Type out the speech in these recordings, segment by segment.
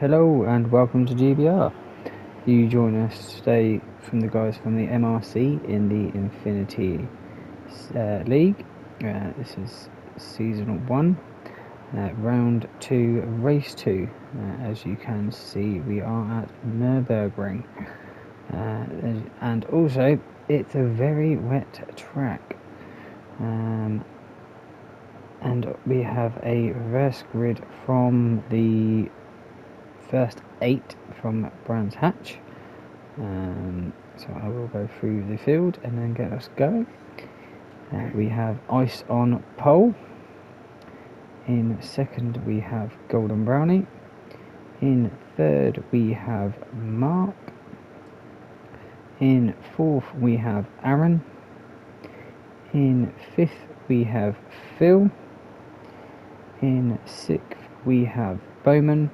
Hello and welcome to GBR. You join us today from the guys from the MRC in the Infinity League. This is season 1, round 2, race 2. As you can see, we are at Nürburgring, and also it's a very wet track. And we have a reverse grid from the first 8 from Brands Hatch. So I will go through the field and then get us going. We have Ice on pole. In second we have Golden Brownie. In third we have Mark. In fourth we have Aaron. In fifth we have Phil. In sixth we have Bowman.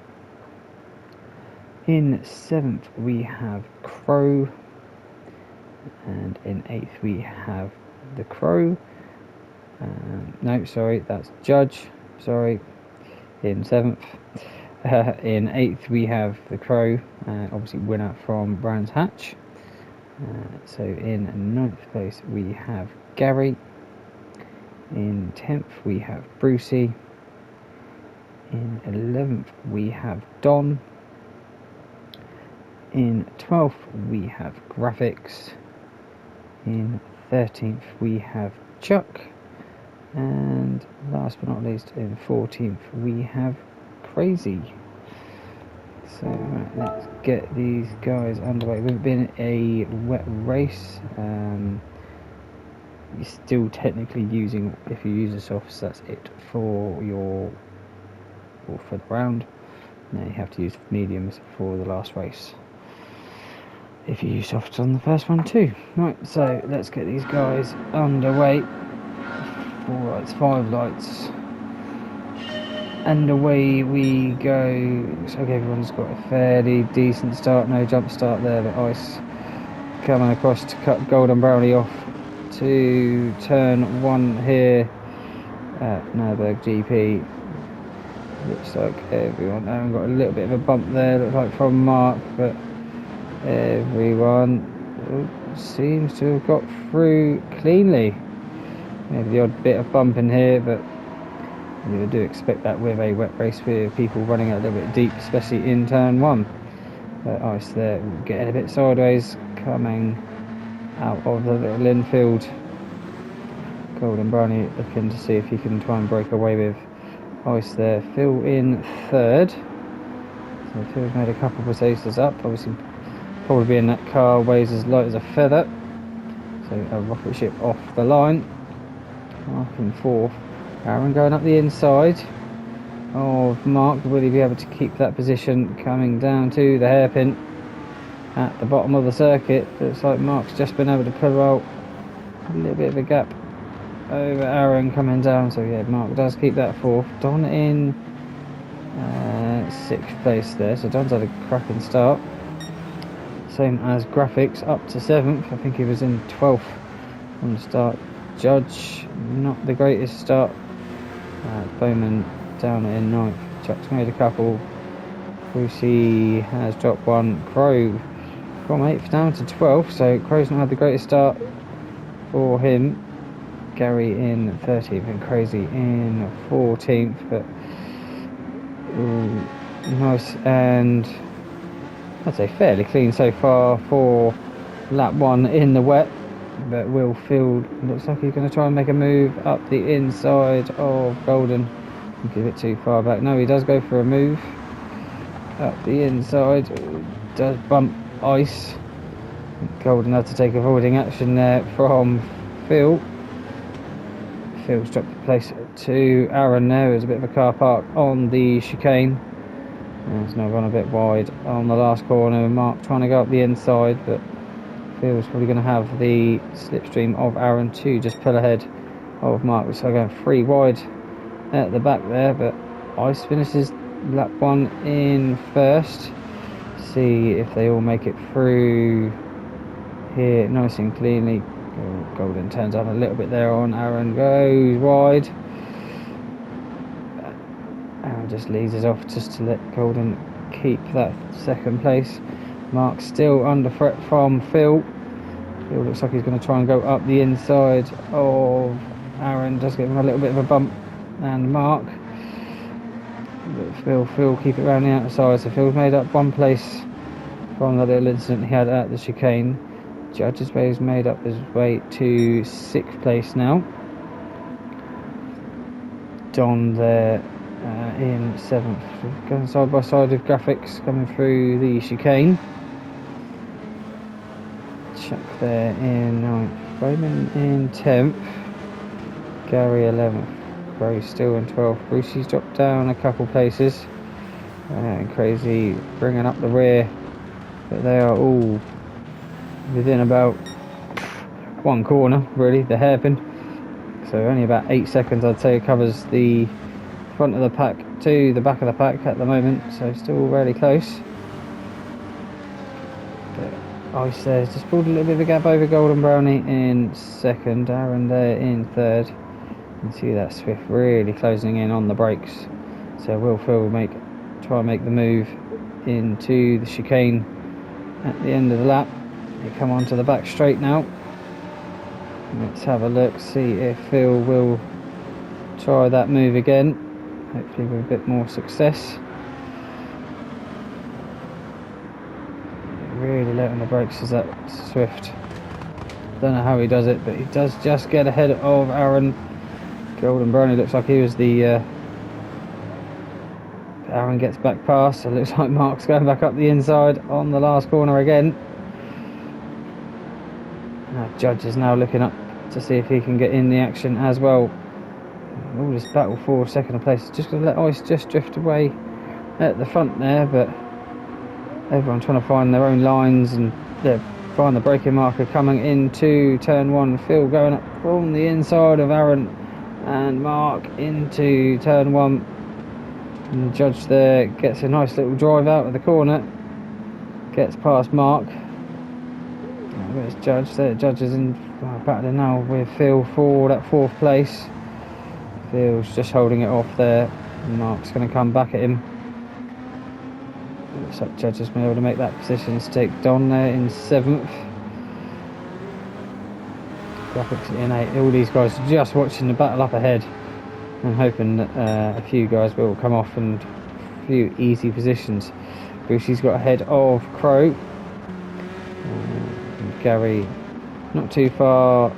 In 7th we have Crow, and in 8th we have the Crow. No, sorry, that's Judge. Sorry, in 7th. In 8th we have the Crow, obviously winner from Brands Hatch. So in 9th place we have Gary. In 10th we have Brucey. In 11th we have Don. In 12th we have Graphics. In 13th we have Chuck. And last but not least, in 14th we have Crazy. So right, let's get these guys underway. We've been a wet race. You're still technically using, if you use a softs, that's it for your, or for the round. Now you have to use mediums for the last race, if you use softs on the first one too. Right, so let's get these guys underway. 4 lights, 5 lights, and away we go. Looks like everyone's got a fairly decent start. No jump start there, but Ice coming across to cut Golden Brownie off to turn 1 here at Nürburgring GP. Looks like everyone got a little bit of a bump there, looks like from Mark, but everyone seems to have got through cleanly. Maybe the odd bit of bump in here, but you do expect that with a wet race, with people running a little bit deep, especially in turn 1. But Ice there getting a bit sideways, coming out of the little infield. Golden Brownie looking to see if he can try and break away with Ice there. Phil in 3rd. So Phil's made a couple of potatoes up. Obviously probably in that car, weighs as light as a feather. So a rocket ship off the line. Mark in 4th. Aaron going up the inside of Mark. Will he be able to keep that position coming down to the hairpin at the bottom of the circuit? Looks like Mark's just been able to pull out a little bit of a gap over Aaron coming down. So yeah, Mark does keep that 4th. Don in 6th place there. So Don's had a cracking start. Same as Graphics, up to 7th. I think he was in 12th on the start. Judge, not the greatest start. Bowman down in 9th. Chuck's made a couple. Brucey has dropped 1. Crow from 8th down to 12th. So Crow's not had the greatest start for him. Gary in 13th and Crazy in 14th. But nice, and I'd say fairly clean so far for lap 1 in the wet. But Will Field looks like he's going to try and make a move up the inside of Golden. Give it too far back. No, he does go for a move up the inside. Does bump Ice. Golden had to take avoiding action there from Phil. Phil's dropped the place to Aaron there. There's a bit of a car park on the chicane. It's now gone a bit wide on the last corner. Mark trying to go up the inside, but Phil's probably going to have the slipstream of Aaron to just pull ahead of Mark. So going 3 wide at the back there, but Ice finishes lap 1 in 1st. See if they all make it through here nice and cleanly. Golden turns on a little bit there on Aaron, goes wide. Aaron just leads us off just to let Golden keep that second place. Mark's still under threat from Phil. Phil looks like he's going to try and go up the inside of Aaron, just give him a little bit of a bump, and Mark. But Phil keep it around the outside, so Phil's made up one place from the little incident he had at the chicane. Judge's Bay's made up his way to 6th place now. Don there in 7th, going side by side with Graphics coming through the chicane. Chuck there in 9th, Raymond in 10th, Gary 11th, Gray still in 12th, Brucey's dropped down a couple places, and Crazy bringing up the rear, but they are all within about one corner, really, the hairpin. So only about 8 seconds, I'd say, covers the front of the pack to the back of the pack at the moment, so still really close. But Ice there's just pulled a little bit of a gap over Golden Brownie in 2nd, Aaron there in 3rd. You can see that Swift really closing in on the brakes. So will Phil try and make the move into the chicane at the end of the lap. They come onto the back straight now. Let's have a look, see if Phil will try that move again, hopefully with a bit more success. Really low on the brakes is that Swift. Don't know how he does it, but he does just get ahead of Aaron. Golden Brownie looks like he was the Aaron gets back past, so it looks like Mark's going back up the inside on the last corner again. Judge is now looking up to see if he can get in the action as well. All this battle for 2nd place, just going to let Ice just drift away at the front there, but everyone trying to find their own lines and find the braking marker coming into turn 1. Phil going up from the inside of Aaron and Mark into turn 1. And the Judge there gets a nice little drive out of the corner, gets past Mark. Where's Judge? There, Judge is in battling now with Phil for that 4th place. Phil's just holding it off there. Mark's going to come back at him. Looks like Judge has been able to make that position to take Don there in 7th. Graphics in 8th. All these guys just watching the battle up ahead and hoping that a few guys will come off and a few easy positions. Brucey's got ahead of Crow. Gary not too far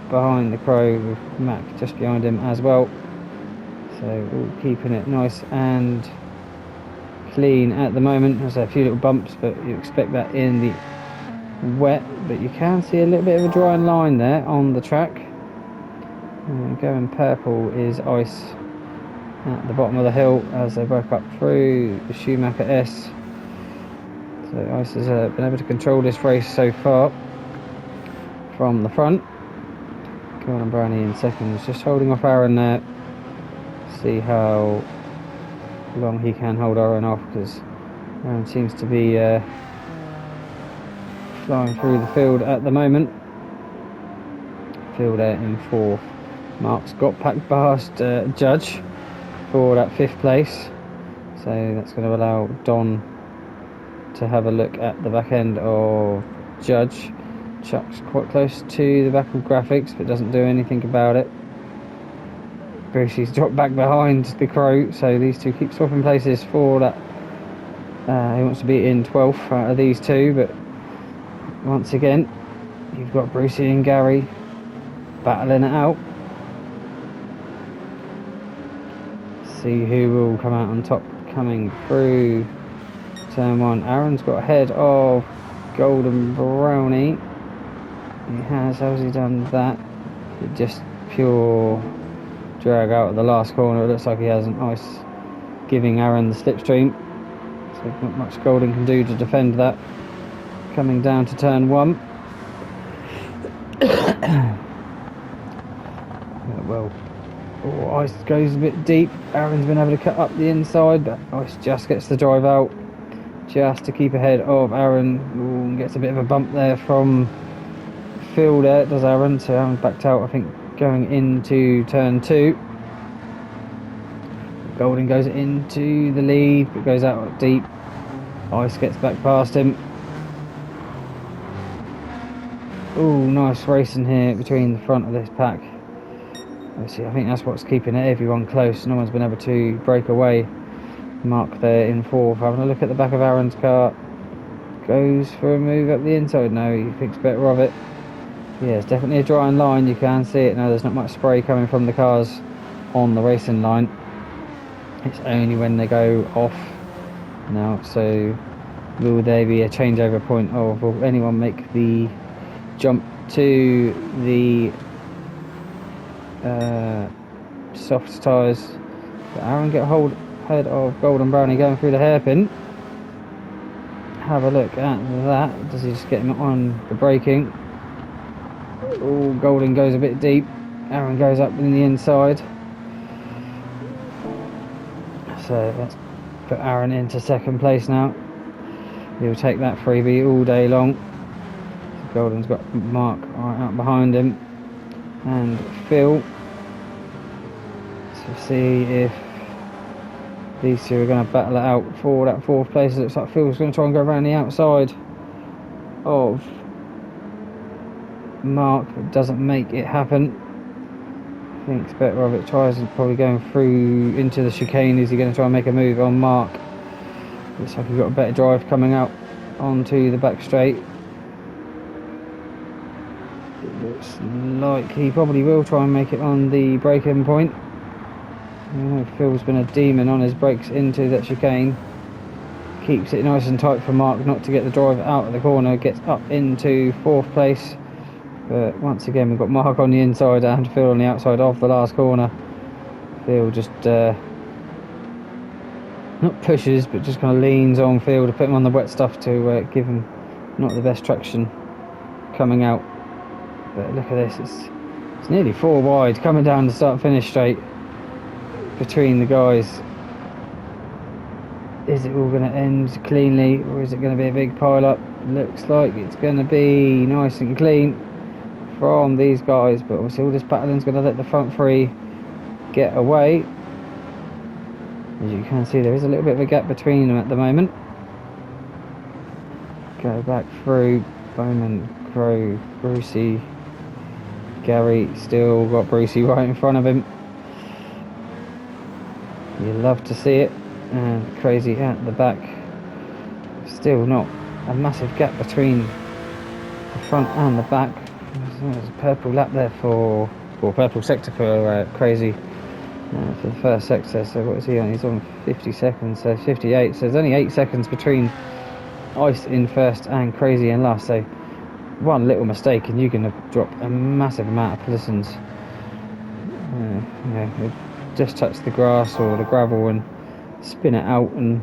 behind the Crow, with Mac just behind him as well. So all keeping it nice and clean at the moment. There's a few little bumps, but you expect that in the wet, but you can see a little bit of a drying line there on the track. Going purple is Ice at the bottom of the hill as they work up through the Schumacher S. So Ice has been able to control this race so far from the front. Golden Brownie in 2nd is just holding off Aaron there. See how long he can hold Aaron off, because Aaron seems to be flying through the field at the moment. Phil there in 4th. Mark's got packed past Judge for that 5th place, so that's going to allow Don to have a look at the back end of Judge. Chuck's quite close to the back of Graphics, but doesn't do anything about it. Brucey's dropped back behind the Crow, so these two keep swapping places for that. He wants to be in 12th out of these two, but once again you've got Brucey and Gary battling it out. See who will come out on top coming through turn 1. Aaron's got ahead of Golden Brownie. How's he done that? Just pure drag out of the last corner. It looks like he hasn't. Ice giving Aaron the slipstream, so not much Golden can do to defend that. Coming down to turn 1. Well, Ice goes a bit deep. Aaron's been able to cut up the inside, but Ice just gets the drive out just to keep ahead of Aaron. Ooh, gets a bit of a bump there from Phil there, does Aaron. So Aaron's backed out, I think, going into turn 2. Golden goes into the lead, but goes out deep. Ice gets back past him. Ooh, nice racing here between the front of this pack. Obviously, I think that's what's keeping everyone close. No one's been able to break away. Mark there in fourth. Having a look at the back of Aaron's car. Goes for a move up the inside. No, he thinks better of it. Yeah, it's definitely a drying line. You can see it now. There's not much spray coming from the cars on the racing line. It's only when they go off now. So will there be a changeover point, or will anyone make the jump to the soft tyres? But Aaron get hold head of Golden Brownie going through the hairpin. Have a look at that. Does he just get him on the braking? Oh, Golden goes a bit deep. Aaron goes up in the inside. So let's put Aaron into second place now. He'll take that freebie all day long. Golden's got Mark right out behind him. And Phil. So see if these two are going to battle it out for that fourth place. It looks like Phil's going to try and go around the outside of Mark, but doesn't make it happen. Thinks better of it. Tries and probably going through into the chicane. Is he going to try and make a move on Mark? Looks like he's got a better drive coming out onto the back straight. It looks like he probably will try and make it on the braking point. Phil's been a demon on his brakes into that chicane. Keeps it nice and tight for Mark not to get the drive out of the corner. Gets up into fourth place. But once again, we've got Mark on the inside and Phil on the outside of the last corner. Phil just not pushes, but just kind of leans on Phil to put him on the wet stuff to give him not the best traction coming out. But look at this, it's nearly 4 wide coming down the start-finish straight between the guys. Is it all going to end cleanly, or is it going to be a big pile-up? Looks like it's going to be nice and clean from these guys, but obviously all this battling's going to let the front three get away. As you can see, there is a little bit of a gap between them at the moment. Go back through Bowman, Crow, Brucey, Gary, still got Brucey right in front of him. You love to see it. And Crazy at the back. Still not a massive gap between the front and the back. There's a purple lap there or purple sector for Crazy for the first sector. So what is he on? He's on 50 seconds, so 58. So there's only 8 seconds between Ice in first and Crazy in last. So one little mistake and you're going to drop a massive amount of positions. Just touch the grass or the gravel and spin it out, and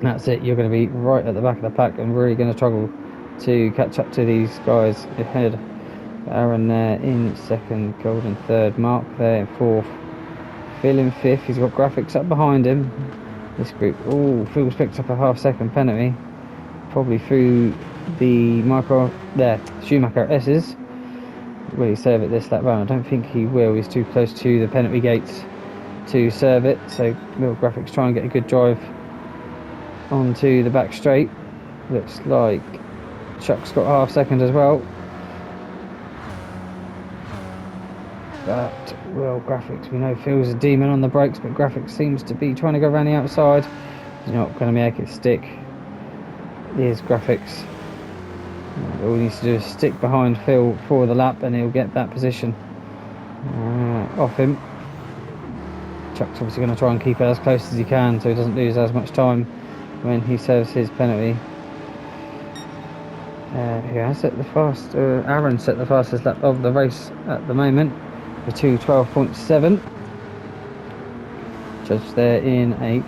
that's it. You're going to be right at the back of the pack and really going to struggle to catch up to these guys ahead. Aaron there in second, Golden third, Mark there in fourth, Phil in fifth. He's got Graphics up behind him. This group, Phil's picked up a half-second penalty, probably through the Schumacher S's. Will he serve it this lap round? I don't think he will. He's too close to the penalty gates to serve it. So will Graphics try and get a good drive onto the back straight. Looks like Chuck's got a half-second as well. But well, Graphics, we know Phil's a demon on the brakes, but Graphics seems to be trying to go around the outside. He's not going to make it stick. Here's Graphics. All he needs to do is stick behind Phil for the lap and he'll get that position off him. Chuck's obviously going to try and keep it as close as he can so he doesn't lose as much time when he serves his penalty. Aaron set the fastest lap of the race at the moment for 2:12.7. Judge there in 8th.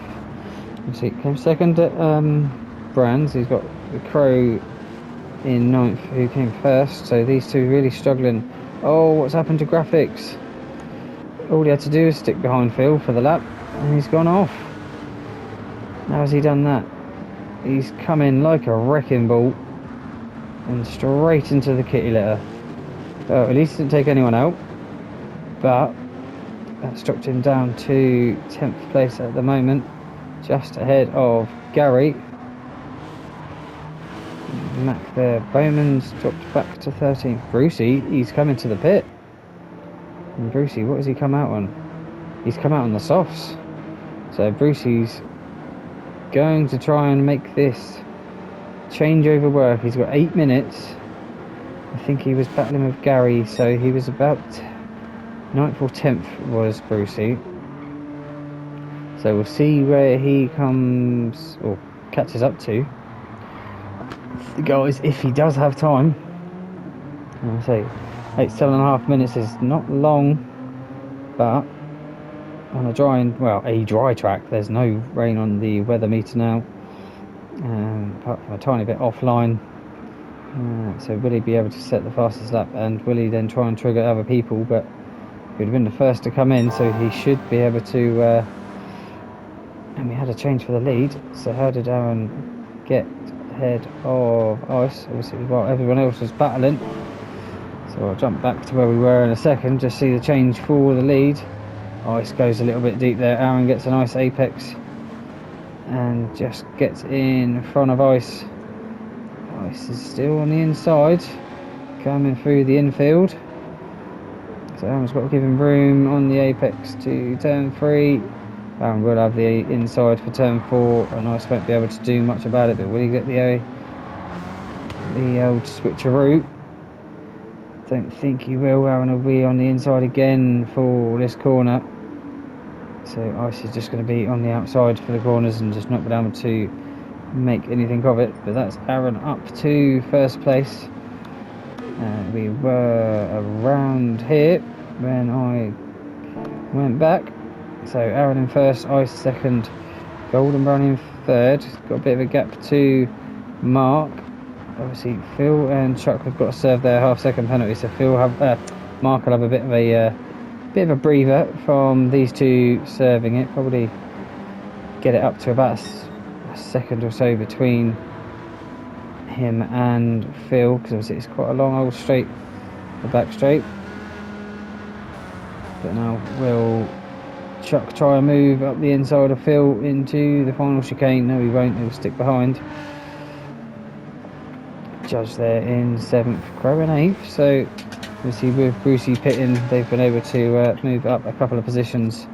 You see, came second at Brands. He's got the Crow in 9th, who came first. So these two really struggling. Oh, what's happened to Graphics? All he had to do is stick behind Phil for the lap, and he's gone off. How has he done that? He's come in like a wrecking ball and straight into the kitty litter. Oh, at least he didn't take anyone out, but that's dropped him down to 10th place at the moment, just ahead of Gary. Mac there. Bowman's dropped back to 13th. Brucey, he's coming to the pit. And Brucey, what has he come out on? He's come out on the softs. So Brucey's going to try and make this changeover work. He's got 8 minutes. I think he was battling with Gary, so he was about 9th or 10th was Brucey. So we'll see where he comes or catches up to the guys if he does have time. I'll say 7.5 minutes is not long, but on a dry track, there's no rain on the weather meter now, apart from a tiny bit offline. So will he be able to set the fastest lap, and will he then try and trigger other people? But he would have been the first to come in, so he should be able to. And we had a change for the lead. So how did Aaron get ahead of Ice? Obviously, while everyone else was battling. So I'll jump back to where we were in a second. Just see the change for the lead. Ice goes a little bit deep there. Aaron gets a nice apex and just gets in front of Ice. Ice is still on the inside, coming through the infield. So Aaron's got to give him room on the apex to turn 3. Aaron will have the inside for turn 4, and Ice won't be able to do much about it. But will he get the old switcheroo? Don't think he will. Aaron will be on the inside again for this corner. So Ice is just going to be on the outside for the corners and just not be able to make anything of it. But that's Aaron up to first place. We were around here when I went back. So Aaron in first, Ice second, Golden Brown in third. Got a bit of a gap to Mark. Obviously Phil and Chuck have got to serve their half-second penalty. So Mark will have a bit of a breather from these two serving it. Probably get it up to about a second or so between him and Phil, because obviously it's quite a long old straight, the back straight. But now will Chuck try and move up the inside of Phil into the final chicane? No, he won't. He'll stick behind. Judge there in 7th, Crow in 8th. So obviously with Brucey pitting, they've been able to move up a couple of positions.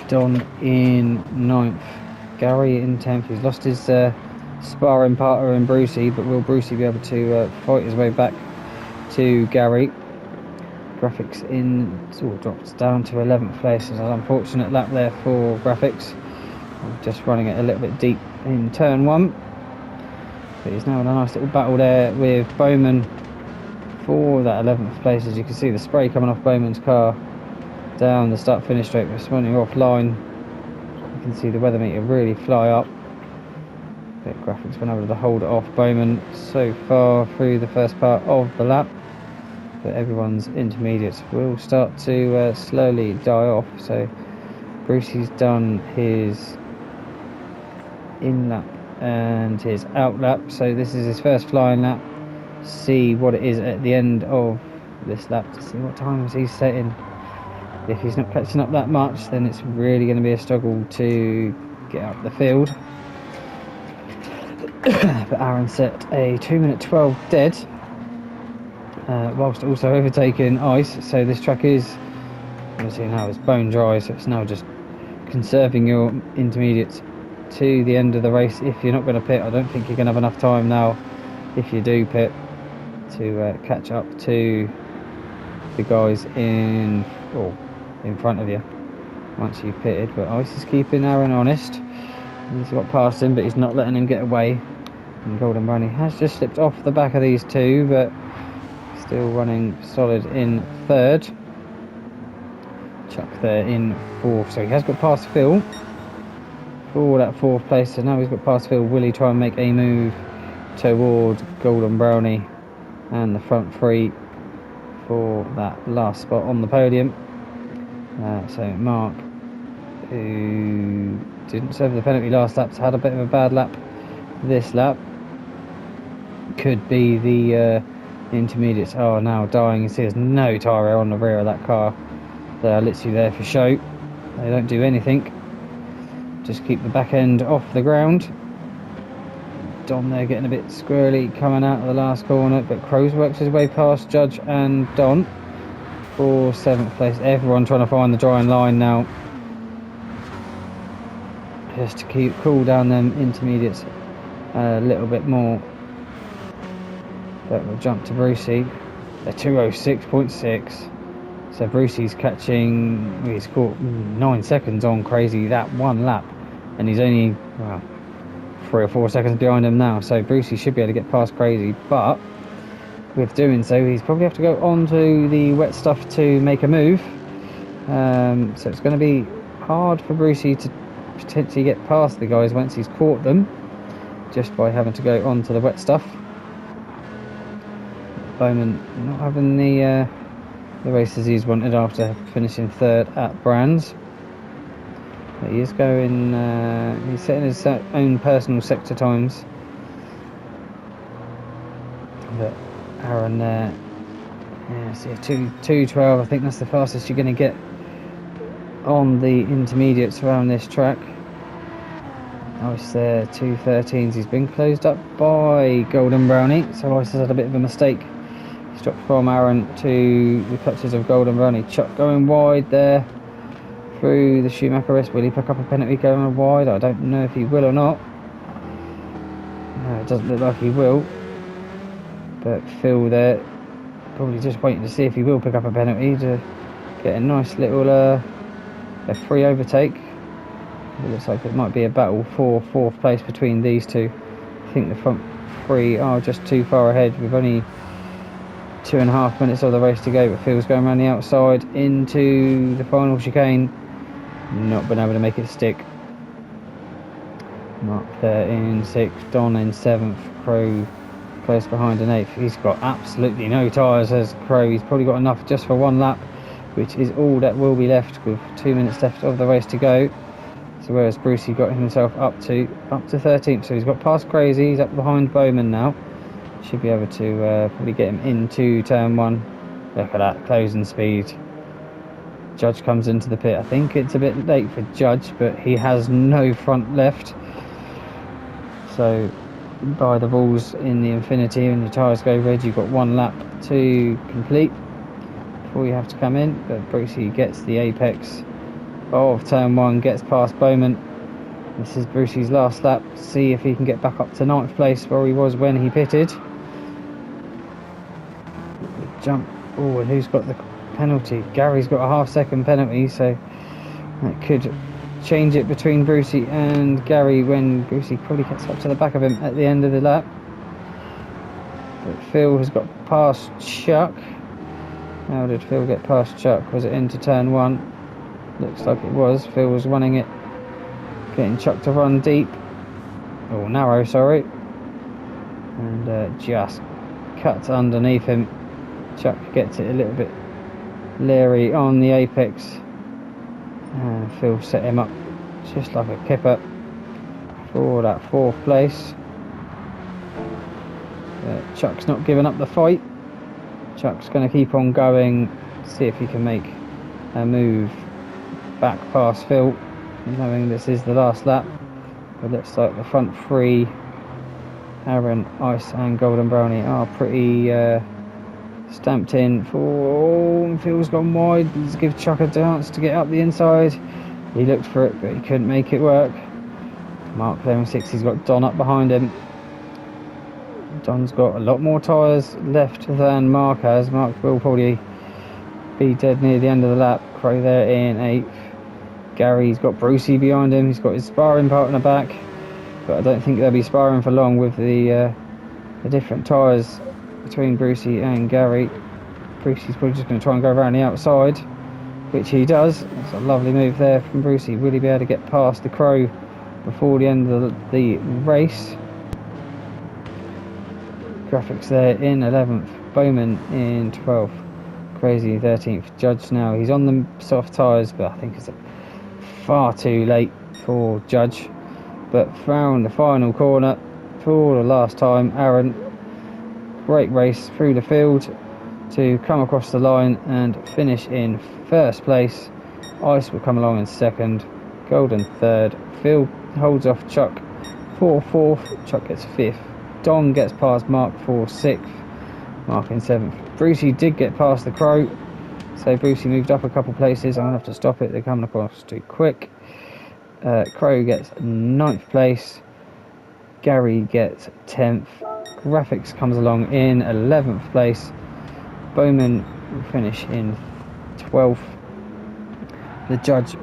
Don in 9th, Gary in 10th. He's lost his sparring partner in Brucey, but will Brucey be able to fight his way back to Gary? Graphics drops down to 11th place. It's an unfortunate lap there for Graphics. Just running it a little bit deep in turn 1. But he's now in a nice little battle there with Bowman for that 11th place. As you can see, the spray coming off Bowman's car down the start-finish straight. We're running offline. You can see the weather meter really fly up. But Graphics been able to hold it off Bowman so far through the first part of the lap. But everyone's intermediates will start to slowly die off. So Brucey's done his in lap and his out lap. So this is his first flying lap. See what it is at the end of this lap to see what times he's setting. If he's not catching up that much, then it's really going to be a struggle to get up the field. But Aaron set a 2:12 dead. Whilst also overtaking Ice. So this track is obviously now it's bone dry, so it's now just conserving your intermediates to the end of the race. If you're not going to pit, I don't think you're going to have enough time now, if you do pit, to catch up to the guys in front of you once you've pitted. But Ice is keeping Aaron honest. He's got past him, but he's not letting him get away. And Golden Brownie has just slipped off the back of these two, but still running solid in third. Chuck there in 4th, so he has got past Phil for that 4th place. So now he's got past Phil. Will he try and make a move toward Golden Brownie and the front 3 for that last spot on the podium? So Mark, who didn't serve the penalty last lap, had a bit of a bad lap this lap. Could be the intermediates are now dying. You see there's no tyre on the rear of that car. They are literally there for show. They don't do anything. Just keep the back end off the ground. Don there getting a bit squirrely coming out of the last corner, but Crows works his way past Judge and Don for 7th place. Everyone trying to find the drying line now, just to cool down them intermediates a little bit more. But we'll jump to Brucey. They're 2:06.6. So Brucey's catching, he's caught 9 seconds on Crazy that one lap, and he's only 3 or 4 seconds behind him now. So Brucey should be able to get past Crazy, but with doing so, he's probably have to go onto the wet stuff to make a move. So it's going to be hard for Brucey to potentially get past the guys once he's caught them, just by having to go onto the wet stuff. Bowman not having the races he's wanted after finishing 3rd at Brands. But he is going, he's setting his own personal sector times. But Aaron there, yeah, so 2:12, I think that's the fastest you're going to get on the intermediates around this track. Ice there, 2:13s. He's been closed up by Golden Brownie, so Ice has had a bit of a mistake. He's dropped from Aaron to the clutches of Golden Brownie. Chuck going wide there through the Schumacher rest. Will he pick up a penalty going wide? I don't know if he will or not. No, it doesn't look like he will. But Phil there, probably just waiting to see if he will pick up a penalty to get a nice little a free overtake. It looks like it might be a battle for 4th place between these two. I think the front three are just too far ahead with only 2.5 minutes of the race to go, but Phil's going around the outside into the final chicane, not been able to make it stick. Mark there in 6th, Don in 7th, Crow close behind in 8th. He's got absolutely no tyres as Crow. He's probably got enough just for 1 lap, which is all that will be left with 2 minutes left of the race to go. So whereas Brucey got himself up to 13th, so he's got past Crazy, he's up behind Bowman now. Should be able to probably get him into turn 1. Look at that closing speed. Judge comes into the pit. I think it's a bit late for Judge, but he has no front left. So by the rules in the Infinity, when your tyres go red, you've got 1 lap to complete before you have to come in. But Brucey gets the apex of turn 1, gets past Bowman. This is Brucey's last lap. See if he can get back up to 9th place where he was when he pitted. Jump. Oh, and who's got the penalty? Gary's got a half-second penalty, so that could change it between Brucey and Gary when Brucey probably gets up to the back of him at the end of the lap. But Phil has got past Chuck. How did Phil get past Chuck? Was it into turn 1? Looks like it was. Phil was running it, getting Chuck to run deep. Oh, narrow, sorry. And just cut underneath him. Chuck gets it a little bit leery on the apex. And Phil set him up just like a kipper for that 4th place. Chuck's not giving up the fight. Chuck's going to keep on going, see if he can make a move back past Phil, knowing this is the last lap. It looks like the front 3, Aaron, Ice and Golden Brownie, are pretty stamped in for. Phil's gone wide. Let's give Chuck a chance to get up the inside. He looked for it, but he couldn't make it work. Mark there in 6, he's got Don up behind him. Don's got a lot more tyres left than Mark has. Mark will probably be dead near the end of the lap. Crow there in 8th. Gary's got Brucey behind him. He's got his sparring partner back, but I don't think they'll be sparring for long with the different tyres between Brucey and Gary. Brucey's probably just going to try and go around the outside, which he does. It's a lovely move there from Brucey. Will he be able to get past the Crow before the end of the race? Graphics there in 11th, Bowman in 12th, Crazy 13th, Judge now. He's on the soft tyres, but I think it's far too late for Judge. But found the final corner for the last time. Aaron, great race through the field to come across the line and finish in 1st place. Ice will come along in 2nd, Golden 3rd. Phil holds off Chuck for 4th, Chuck gets 5th. Don gets past Mark for 6th, Mark in 7th. Brucey did get past the Crow, so Brucey moved up a couple places. I'm going to have to stop it, they're coming across too quick. Crow gets 9th place, Gary gets 10th, Graphics comes along in 11th place, Bowman will finish in 12th. The judge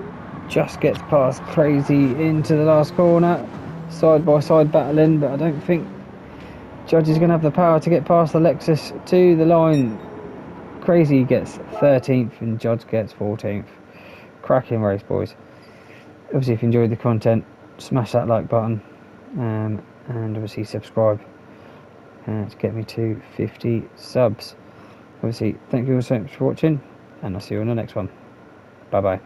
just gets past Crazy into the last corner, side by side battling, but I don't think Judge is going to have the power to get past the Lexus to the line. Crazy gets 13th and Judge gets 14th. Cracking race, boys. Obviously, if you enjoyed the content, smash that like button, and obviously subscribe to get me to 50 subs. Obviously, thank you all so much for watching, and I'll see you on the next one. Bye bye.